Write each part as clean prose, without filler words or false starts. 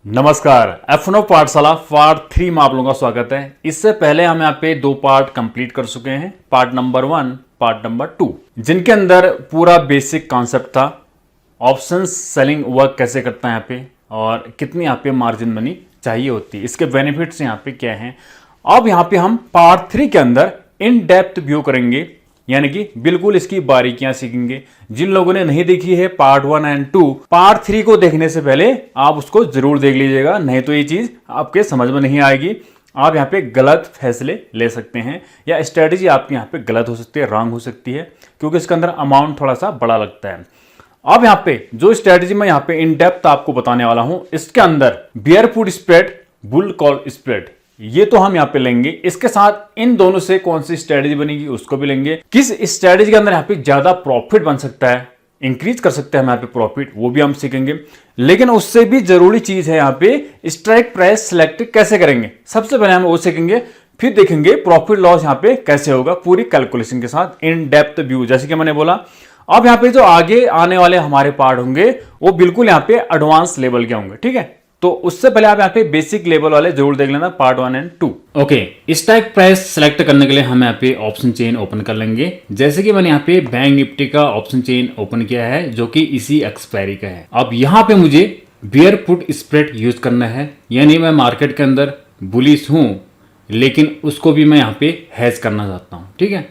नमस्कार, F1 पाठशाला part 3 में आप लोगों का स्वागत है। इससे पहले हम यहाँ पे 2 पार्ट कंप्लीट कर चुके हैं, पार्ट नंबर 1, पार्ट नंबर 2, जिनके अंदर पूरा बेसिक कॉन्सेप्ट था ऑप्शंस सेलिंग वर्क कैसे करता है यहाँ पे और कितनी यहाँ पे मार्जिन मनी चाहिए होती है, इसके बेनिफिट्स यहाँ पे क्या हैं। अब यहाँ पे हम पार्ट 3 के अंदर इन डेप्थ व्यू करेंगे, यानी कि बिल्कुल इसकी बारीकियां सीखेंगे। जिन लोगों ने नहीं देखी है पार्ट 1 एंड 2, पार्ट 3 को देखने से पहले आप उसको जरूर देख लीजिएगा, नहीं तो ये चीज आपके समझ में नहीं आएगी। आप यहाँ पे गलत फैसले ले सकते हैं या स्ट्रेटेजी आपकी यहाँ पे गलत हो सकती है, रॉन्ग हो सकती है, क्योंकि इसके अंदर अमाउंट थोड़ा सा बड़ा लगता है। अब यहाँ पे जो स्ट्रेटेजी मैं यहाँ पे इन डेप्थ आपको बताने वाला हूं, इसके अंदर beer put spread, bull call spread, ये तो हम यहाँ पे लेंगे। इसके साथ इन दोनों से कौन सी स्ट्रेटेजी बनेगी उसको भी लेंगे। किस स्ट्रेटेजी के अंदर यहाँ पे ज्यादा प्रॉफिट बन सकता है, इंक्रीज कर सकते हैं हम यहाँ पे प्रॉफिट, वो भी हम सीखेंगे। लेकिन उससे भी जरूरी चीज है यहाँ पे स्ट्राइक प्राइस सिलेक्ट कैसे करेंगे। सबसे पहले हम वो सीखेंगे, फिर देखेंगे प्रॉफिट लॉस यहाँ पे कैसे होगा पूरी कैलकुलेशन के साथ, इन डेप्थ व्यू, जैसे कि मैंने बोला। अब यहाँ पे जो आगे आने वाले हमारे पार्ट होंगे वो बिल्कुल यहाँ पे एडवांस लेवल के होंगे, ठीक है। तो उससे पहले आप यहाँ पे बेसिक लेवल वाले जरूर देख लेना, part 1 and 2। Okay, strike price select करने के लिए हम यहाँ पे ऑप्शन चेन ओपन कर लेंगे। जैसे कि मैंने यहाँ पे बैंक निफ्टी का ऑप्शन चेन ओपन किया है, जो कि इसी एक्सपायरी का है। अब यहाँ पे मुझे बियर पुट स्प्रेड यूज करना है, यानी मैं मार्केट के अंदर बुलिश हूँ लेकिन उसको भी मैं यहाँ पे हैज करना चाहता हूँ, ठीक है।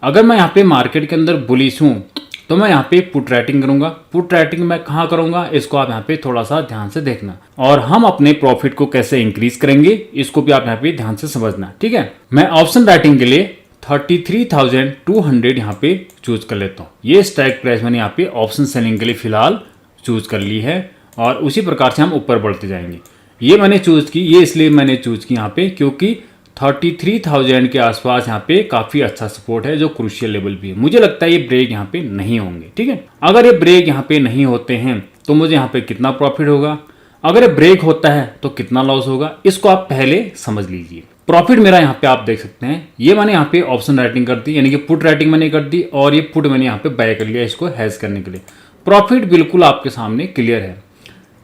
अगर मैं यहाँ पे मार्केट के अंदर बुलिश हूँ तो मैं यहाँ पे पुट राइटिंग करूंगा। पुट राइटिंग मैं कहाँ करूंगा, इसको आप यहाँ पे थोड़ा सा ध्यान से देखना, और हम अपने प्रॉफिट को कैसे इंक्रीज करेंगे इसको भी आप यहाँ पे ध्यान से समझना, ठीक है। मैं ऑप्शन राइटिंग के लिए 33,200 यहाँ पे चूज कर लेता हूँ। ये स्ट्राइक प्राइस मैंने यहाँ पे ऑप्शन सेलिंग के लिए फिलहाल चूज कर ली है, और उसी प्रकार से हम ऊपर बढ़ते जाएंगे। ये मैंने चूज की, ये इसलिए मैंने चूज की यहाँ पे क्योंकि 33,000 के आसपास यहाँ पे काफी अच्छा सपोर्ट है, जो क्रूशियल लेवल भी है। मुझे लगता है ये ब्रेक यहाँ पे नहीं होंगे, ठीक है। अगर ये ब्रेक यहाँ पे नहीं होते हैं तो मुझे यहाँ पे कितना प्रॉफिट होगा, अगर ये ब्रेक होता है तो कितना लॉस होगा, इसको आप पहले समझ लीजिए। प्रॉफिट मेरा यहाँ पे आप देख सकते हैं, ये मैंने यहाँ पे ऑप्शन राइटिंग कर दी, यानी कि पुट राइटिंग मैंने कर दी, और ये पुट मैंने यहाँ पे बाय कर लिया इसको हैज करने के लिए। प्रॉफिट बिल्कुल आपके सामने क्लियर है,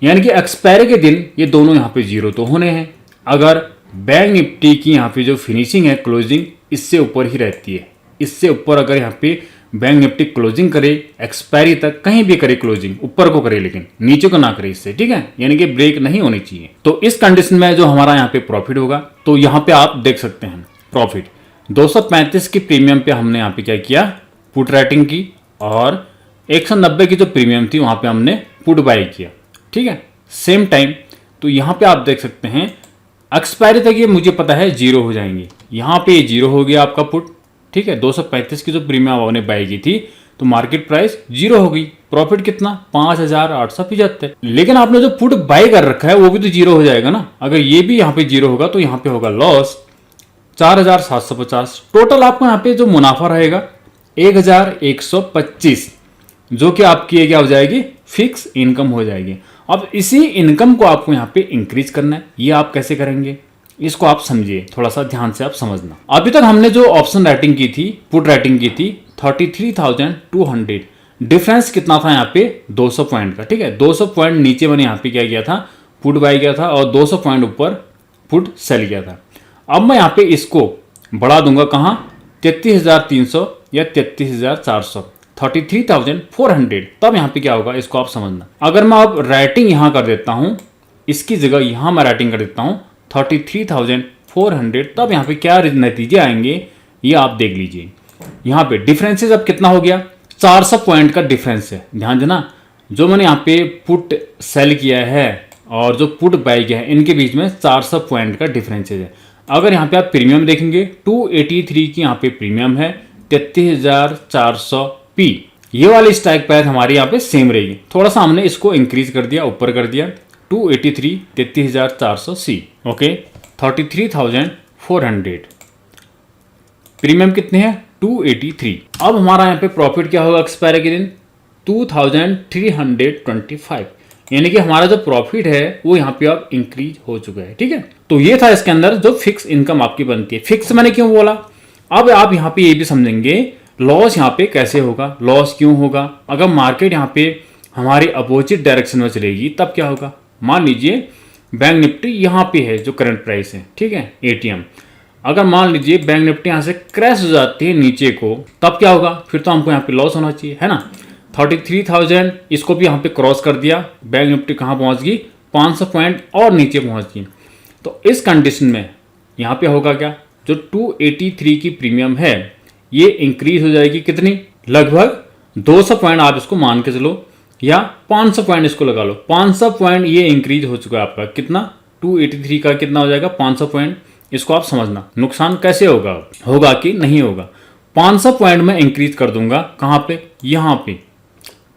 यानी कि एक्सपायरी के दिन ये दोनों यहाँ पे जीरो तो होने हैं। अगर बैंक निफ्टी की यहाँ पे जो फिनिशिंग है, क्लोजिंग इससे ऊपर ही रहती है, इससे ऊपर अगर यहाँ पे बैंक निफ्टी क्लोजिंग करे एक्सपायरी तक, कहीं भी करे क्लोजिंग, ऊपर को करे लेकिन नीचे को ना करे इससे, ठीक है, यानी कि ब्रेक नहीं होनी चाहिए। तो इस कंडीशन में जो हमारा यहाँ पे प्रॉफिट होगा, तो यहाँ पे आप देख सकते हैं प्रॉफिट 235 की प्रीमियम पे हमने यहाँ पे क्या किया, पुट राइटिंग की, और 190 की जो प्रीमियम थी वहां पे हमने पुट बाय किया, ठीक है, सेम टाइम। तो यहाँ पे आप देख सकते हैं एक्सपायरी तक ये मुझे पता है जीरो हो जाएंगे। यहाँ पे ये जीरो हो गया आपका पुट, ठीक है। 235 की जो प्रीमियम आपने बाय की थी तो मार्केट प्राइस जीरो हो गई, प्रॉफिट कितना 5,875। लेकिन आपने जो पुट बाय कर रखा है वो भी तो जीरो हो जाएगा ना। अगर ये भी यहाँ पे जीरो होगा तो यहाँ पे होगा लॉस 4,750। टोटल आपको यहाँ पे जो मुनाफा रहेगा 1,125, जो कि आपकी क्या हो जाएगी, फिक्स इनकम हो जाएगी। अब इसी इनकम को आपको यहाँ पे इंक्रीज करना है। ये आप कैसे करेंगे इसको आप समझिए, थोड़ा सा ध्यान से आप समझना। अभी तक हमने जो ऑप्शन राइटिंग की थी, पुट राइटिंग की थी 33,200, डिफरेंस कितना था यहाँ पे 200 पॉइंट का, ठीक है। 200 पॉइंट नीचे मैंने यहाँ पे क्या किया था, पुट बाय किया था, और 200 पॉइंट ऊपर पुट सेल किया था। अब मैं यहाँ पे इसको बढ़ा दूंगा कहाँ, 33,300 या 33,400, 33,400। तब यहाँ पे क्या होगा इसको आप समझना। अगर मैं अब राइटिंग यहाँ कर देता हूँ, इसकी जगह यहाँ मैं राइटिंग कर देता हूँ 33,400, तब यहाँ पे क्या नतीजे आएंगे ये आप देख लीजिए। यहाँ पे डिफरेंसेस अब कितना हो गया, 400 पॉइंट का डिफरेंस है। ध्यान देना, जो मैंने यहाँ पे पुट सेल किया है और जो पुट बाय किया है, इनके बीच में 400 पॉइंट का डिफरेंसेज है। अगर यहाँ पे आप प्रीमियम देखेंगे 283 की यहाँ पे प्रीमियम है, 33,400 पी, ये वाली स्ट्राइक प्राइस हमारी यहाँ पे सेम रहेगी। थोड़ा सा हमने इसको इंक्रीज कर दिया, ऊपर कर दिया, 283, 33,400 सी, ओके, 33,400। प्रीमियम कितने हैं 283। अब हमारा यहाँ पे प्रॉफिट क्या होगा एक्सपायरी के दिन 2,325, यानी कि हमारा जो प्रॉफिट है वो यहाँ पे अब इंक्रीज हो चुका है, ठीक है। तो ये था इसके अंदर जो फिक्स इनकम आपकी बनती है। फिक्स मैंने क्यों बोला, अब आप यहाँ पे ये भी समझेंगे लॉस यहाँ पे कैसे होगा, लॉस क्यों होगा। अगर मार्केट यहाँ पे हमारी अपोजिट डायरेक्शन में चलेगी तब क्या होगा। मान लीजिए बैंक निफ्टी यहाँ पे है जो करंट प्राइस है, ठीक है, एटीएम। अगर मान लीजिए बैंक निफ्टी यहाँ से क्रैश हो जाती है नीचे को, तब क्या होगा, फिर तो हमको यहाँ पे लॉस होना चाहिए, है ना। 33,000 इसको भी यहाँ पे क्रॉस कर दिया, बैंक निफ्टी कहाँ पहुँच गई, 500 पॉइंट और नीचे पहुँच गई। तो इस कंडीशन में यहाँ पे होगा क्या, जो 283 की प्रीमियम है ये इंक्रीज हो जाएगी कितनी, लगभग 200 पॉइंट आप इसको मान के चलो, या 500 पॉइंट इसको लगा लो। 500 पॉइंट ये इंक्रीज हो चुका है आपका, कितना, 283 का कितना हो जाएगा, 500 पॉइंट। इसको आप समझना नुकसान कैसे होगा, होगा कि नहीं होगा। 500 पॉइंट में इंक्रीज कर दूंगा, कहाँ पे, यहाँ पे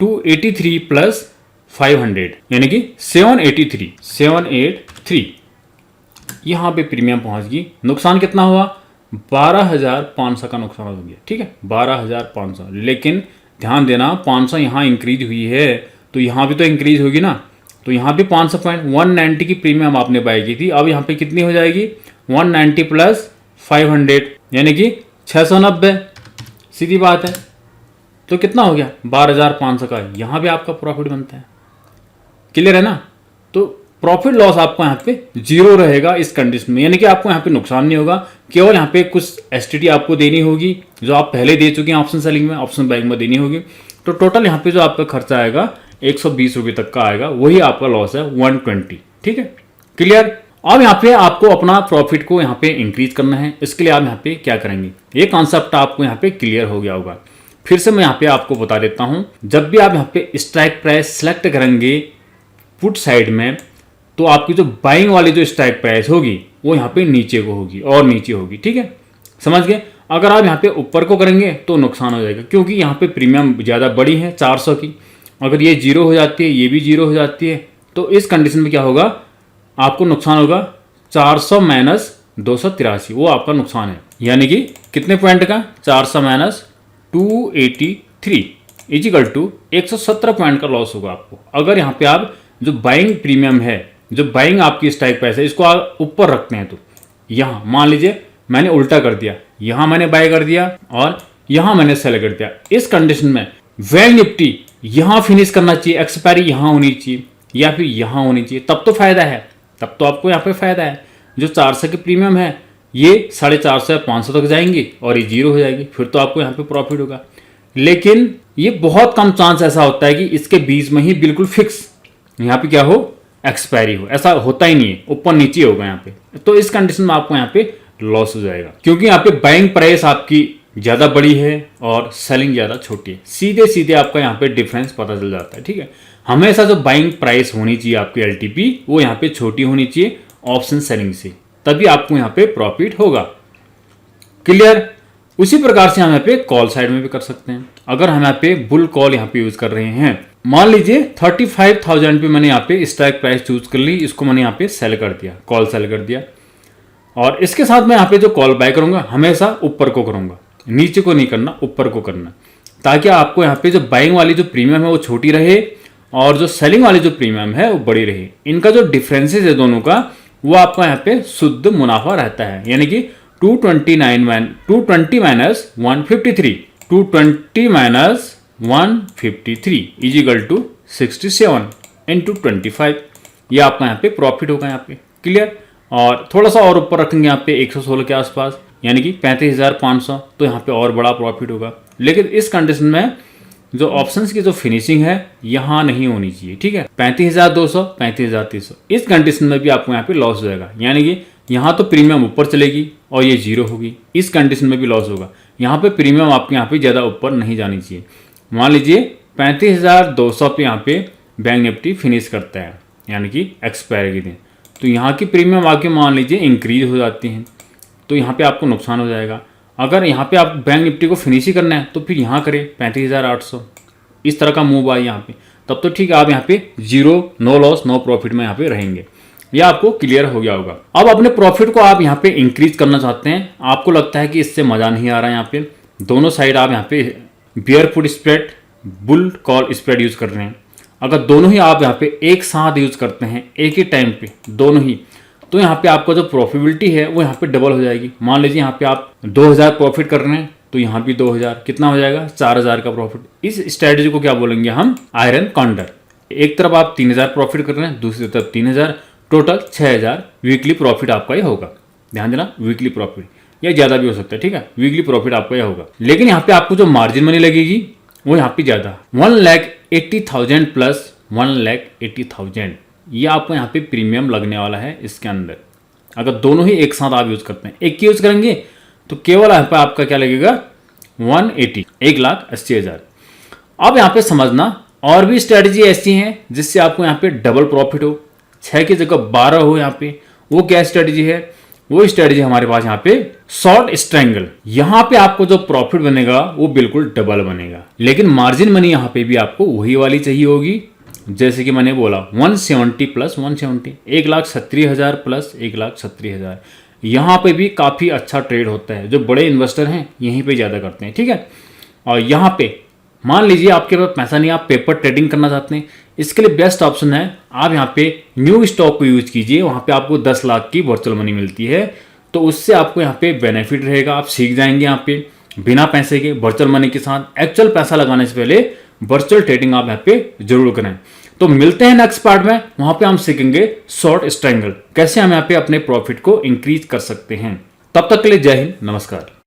283 प्लस 500 यानी कि 783 यहाँ पे प्रीमियम पहुंच गई। नुकसान कितना हुआ, 12,500 का नुकसान हो गया, ठीक है, 12,500। लेकिन ध्यान देना 500 यहाँ इंक्रीज हुई है तो यहाँ भी तो इंक्रीज होगी ना, तो यहाँ भी 500 पॉइंट, 190 की प्रीमियम आपने बाई की थी, अब यहाँ पे कितनी हो जाएगी, 190 प्लस 500 यानी कि 690, सीधी बात है। तो कितना हो गया, 12,500 का, यहाँ भी आपका प्रॉफिट बनता है। क्लियर है ना। तो प्रॉफिट लॉस आपको यहाँ पे जीरो रहेगा इस कंडीशन में, यानी कि आपको यहाँ पे नुकसान नहीं होगा। केवल यहाँ पे कुछ एसटीटी आपको देनी होगी जो आप पहले दे चुके हैं ऑप्शन सेलिंग में, ऑप्शन बाइंग में देनी होगी। तो टोटल यहाँ पे जो आपका खर्चा आएगा 120 रुपये तक का आएगा, वही आपका लॉस है 120, ठीक है, क्लियर। अब यहाँ पे आपको अपना प्रॉफिट को यहाँ पे इंक्रीज करना है, इसके लिए आप यहाँ पे क्या करेंगे, ये कॉन्सेप्ट आपको यहाँ पे क्लियर हो गया होगा। फिर से मैं यहाँ पे आपको बता देता हूँ, जब भी आप यहाँ पे स्ट्राइक प्राइस सेलेक्ट करेंगे पुट साइड में, तो आपकी जो बाइंग वाली जो स्ट्राइक प्राइस होगी वो यहाँ पे नीचे को होगी और नीचे होगी, ठीक है, समझ गए। अगर आप यहाँ पे ऊपर को करेंगे तो नुकसान हो जाएगा, क्योंकि यहाँ पे प्रीमियम ज़्यादा बड़ी है 400 की। अगर ये जीरो हो जाती है, ये भी जीरो हो जाती है, तो इस कंडीशन में क्या होगा, आपको नुकसान होगा 400 माइनस 283, वो आपका नुकसान है। यानी कि कितने पॉइंट का, 400 माइनस 283 इजिकल टू 117 पॉइंट का लॉस होगा आपको। अगर यहाँ पे आप जो बाइंग प्रीमियम है, जो बाइंग आपकी स्ट्राइक प्राइस है, इसको आप ऊपर रखते हैं, तो यहाँ मान लीजिए मैंने उल्टा कर दिया, यहाँ मैंने बाय कर दिया और यहाँ मैंने सेल कर दिया। इस कंडीशन में बैंक निफ्टी यहाँ फिनिश करना चाहिए, एक्सपायरी यहाँ होनी चाहिए या फिर यहाँ होनी चाहिए, तब तो फायदा है, तब तो आपको यहाँ पे फायदा है। जो 400 की प्रीमियम है ये 450 या 500 तक जाएंगी और ये जीरो हो जाएगी, फिर तो आपको यहाँ पे प्रॉफिट होगा। लेकिन ये बहुत कम चांस ऐसा होता है कि इसके बीच में ही बिल्कुल फिक्स यहाँ पे क्या हो, एक्सपायरी हो, ऐसा होता ही नहीं है, ऊपर नीचे होगा यहाँ पे। तो इस कंडीशन में आपको यहाँ पे लॉस हो जाएगा, क्योंकि यहाँ पे बाइंग प्राइस आपकी ज़्यादा बड़ी है और सेलिंग ज़्यादा छोटी है। सीधे सीधे आपका यहाँ पे डिफरेंस पता चल जाता है, ठीक है। हमेशा जो बाइंग प्राइस होनी चाहिए आपकी एलटीपी, वो यहाँ पे छोटी होनी चाहिए ऑप्शन सेलिंग से, तभी आपको यहाँ पे प्रॉफिट होगा, क्लियर। उसी प्रकार से हम यहाँ पे कॉल साइड में भी कर सकते हैं। अगर हम यहाँ पे बुल कॉल यहाँ पे यूज कर रहे हैं, मान लीजिए 35,000 पे मैंने यहाँ पे स्ट्राइक प्राइस चूज कर ली, इसको मैंने यहाँ पे सेल कर दिया, कॉल सेल कर दिया, और इसके साथ मैं यहाँ पे जो कॉल बाय करूंगा हमेशा ऊपर को करूंगा, नीचे को नहीं करना, ऊपर को करना, ताकि आपको यहाँ पे जो बाइंग वाली जो प्रीमियम है वो छोटी रहे और जो सेलिंग वाली जो प्रीमियम है वो बड़ी रहे। इनका जो डिफरेंसेस है दोनों का, वो आपका यहाँ पे शुद्ध मुनाफा रहता है, यानी कि 220 minus 153, 220 minus 153 is equal to 67 into 25, ये आपका यहाँ पे प्रॉफिट होगा यहाँ पे, क्लियर। और थोड़ा सा और ऊपर रखेंगे यहाँ पे 116 के आसपास, यानी कि 35,500, तो यहाँ पे और बड़ा प्रॉफिट होगा। लेकिन इस कंडीशन में जो ऑप्शंस की जो फिनिशिंग है यहाँ नहीं होनी चाहिए, ठीक है, 35,200, 35,300, इस कंडीशन में भी आपको यहाँ पे लॉस हो जाएगा। यानी कि यहाँ तो प्रीमियम ऊपर चलेगी और ये जीरो होगी, इस कंडीशन में भी लॉस होगा। यहाँ पे प्रीमियम आपके यहाँ पे ज़्यादा ऊपर नहीं जानी चाहिए। मान लीजिए 35,200 पे यहाँ पे बैंक निफ्टी फिनिश करता है, यानी कि एक्सपायरी के दिन, तो यहाँ की प्रीमियम आके मान लीजिए इंक्रीज हो जाती हैं, तो यहाँ पे आपको नुकसान हो जाएगा। अगर यहाँ पे आप बैंक निफ्टी को फिनिश ही करना है तो फिर यहाँ करें 35,800, इस तरह का मूव आए यहाँ पे, तब तो ठीक है, आप यहाँ पे zero, no loss no profit में यहाँ पे रहेंगे। यह आपको क्लियर हो गया होगा। अब अपने प्रॉफिट को आप यहाँ पे इंक्रीज करना चाहते हैं, आपको लगता है कि इससे मजा नहीं आ रहा है, यहाँ पे दोनों साइड आप यहाँ पे beer put spread, bull call spread use कर रहे हैं। अगर दोनों ही आप यहाँ पे एक साथ यूज करते हैं एक ही टाइम पे दोनों ही, तो यहाँ पे आपका जो प्रॉफिटेबिलिटी है वो यहाँ पे डबल हो जाएगी। मान लीजिए यहाँ पे आप 2,000 प्रॉफिट कर रहे हैं तो यहाँ भी 2,000, कितना हो जाएगा, 4,000 का प्रॉफिट। इस स्ट्रेटेजी को क्या बोलेंगे हम, आयरन कॉन्डर। एक तरफ आप 3,000 प्रॉफिट कर रहे हैं, दूसरी तरफ 3,000, टोटल 6000 वीकली प्रॉफिट आपका ये होगा। ध्यान देना, वीकली प्रॉफिट, या ज़्यादा भी हो सकता है, ठीक है, वीकली प्रॉफिट आपका ये होगा। लेकिन यहाँ पे आपको जो मार्जिन मनी लगेगी वो यहाँ पे ज़्यादा, 1,80,000 प्लस 1,80,000, ये आपको यहाँ पे प्रीमियम लगने वाला है इसके अंदर। अगर दोनों ही एक साथ आप यूज़ करते हैं, एक यूज़ करेंगे तो केवल यहाँ पे आपका क्या लगेगा 180, 1,80,000। अब यहाँ पे समझना और भी स्ट्रेटजी ऐसी हैं जिससे आपको यहाँ पे डबल प्रॉफिट हो, 6 की जगह 12 हो यहाँ पे। वो क्या स्ट्रेटजी है? वो स्ट्रेटजी हमारे पास यहाँ पे शॉर्ट स्ट्रैंगल। यहाँ पे आपको जो प्रॉफिट बनेगा वो बिल्कुल डबल बनेगा, लेकिन मार्जिन मनी यहाँ पे भी आपको वही वाली चाहिए होगी। जैसे कि मैंने बोला 170 प्लस 170, 1,70,000 प्लस 1,70,000। यहाँ पे भी काफ़ी अच्छा ट्रेड होता है, जो बड़े इन्वेस्टर हैं यहीं पे ज़्यादा करते हैं, ठीक है। और यहाँ पे मान लीजिए आपके पास पैसा नहीं, आप पेपर ट्रेडिंग करना चाहते हैं, इसके लिए बेस्ट ऑप्शन है आप यहाँ पे न्यू स्टॉक को यूज कीजिए। वहाँ पे आपको 10 लाख की वर्चुअल मनी मिलती है, तो उससे आपको यहाँ पे बेनिफिट रहेगा। आप सीख जाएंगे यहाँ पे बिना पैसे के वर्चुअल मनी के साथ। एक्चुअल पैसा लगाने से पहले वर्चुअल ट्रेडिंग आप यहाँ पे जरूर करें। तो मिलते हैं नेक्स्ट पार्ट में, वहां पे हम सीखेंगे शॉर्ट स्ट्रैंगल, कैसे हम यहाँ पे अपने प्रॉफिट को इंक्रीज कर सकते हैं। तब तक के लिए जय हिंद, नमस्कार।